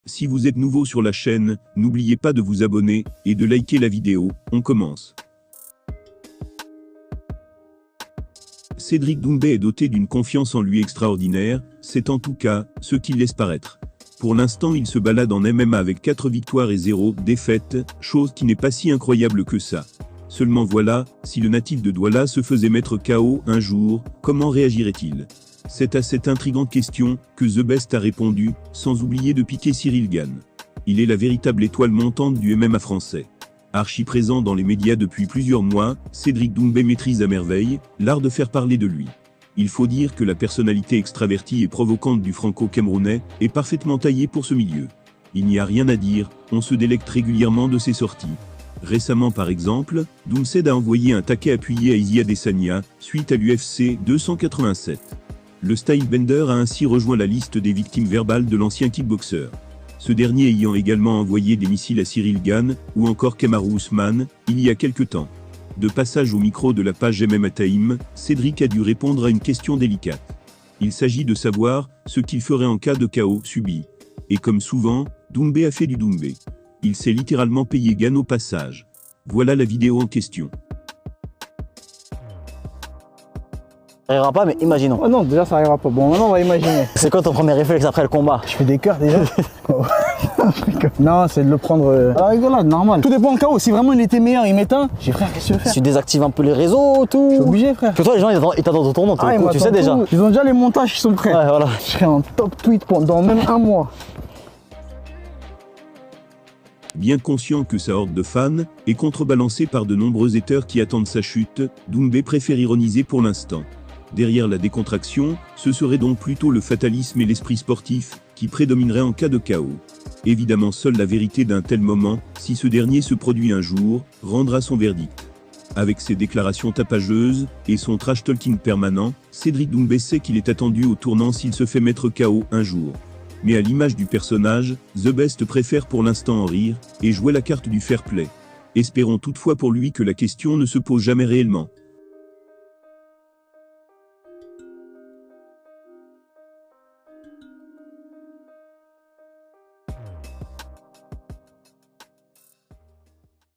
Si vous êtes nouveau sur la chaîne, n'oubliez pas de vous abonner et de liker la vidéo. On commence. Cédric Doumbé est doté d'une confiance en lui extraordinaire, c'est en tout cas ce qu'il laisse paraître. Pour l'instant, il se balade en MMA avec 4 victoires et 0 défaites, chose qui n'est pas si incroyable que ça. Seulement voilà, si le natif de Douala se faisait mettre KO un jour, comment réagirait-il? C'est à cette intrigante question que The Best a répondu, sans oublier de piquer Cyril Gane. Il est la véritable étoile montante du MMA français. Archi présent dans les médias depuis plusieurs mois, Cédric Doumbé maîtrise à merveille l'art de faire parler de lui. Il faut dire que la personnalité extravertie et provocante du franco-camerounais est parfaitement taillée pour ce milieu. Il n'y a rien à dire, on se délecte régulièrement de ses sorties. Récemment par exemple, Doumbé a envoyé un taquet appuyé à Izzy Adesanya, suite à l'UFC 287. Le Stylebender a ainsi rejoint la liste des victimes verbales de l'ancien kickboxer. Ce dernier ayant également envoyé des missiles à Cyril Gane, ou encore Kamaru Usman, il y a quelque temps. De passage au micro de la page MMA Time, Cédric a dû répondre à une question délicate. Il s'agit de savoir ce qu'il ferait en cas de KO subi. Et comme souvent, Doumbé a fait du Doumbé. Il s'est littéralement payé Gane au passage. Voilà la vidéo en question. Ça n'arrivera pas, mais imaginons. Oh non, déjà ça n'arrivera pas. Bon, maintenant on va imaginer. C'est quoi ton premier réflexe après le combat? Je fais des cœurs déjà. Non, c'est de le prendre à la rigolade, normal. Tout dépend en KO. Si vraiment il était meilleur, il m'éteint. J'ai frère, qu'est-ce que tu veux faire? Tu désactives un peu les réseaux, tout. Je suis obligé, frère. Que toi, les gens, ils t'attendent au tournant, tu sais déjà. Ils ont déjà les montages qui sont prêts. Ouais, voilà. Je serai en top tweet dans même un mois. Bien conscient que sa horde de fans est contrebalancée par de nombreux haters qui attendent sa chute, Doumbé préfère ironiser pour l'instant. Derrière la décontraction, ce serait donc plutôt le fatalisme et l'esprit sportif qui prédomineraient en cas de chaos. Évidemment, seule la vérité d'un tel moment, si ce dernier se produit un jour, rendra son verdict. Avec ses déclarations tapageuses et son trash talking permanent, Cédric Doumbé sait qu'il est attendu au tournant s'il se fait mettre KO un jour. Mais à l'image du personnage, The Best préfère pour l'instant en rire et jouer la carte du fair play. Espérons toutefois pour lui que la question ne se pose jamais réellement.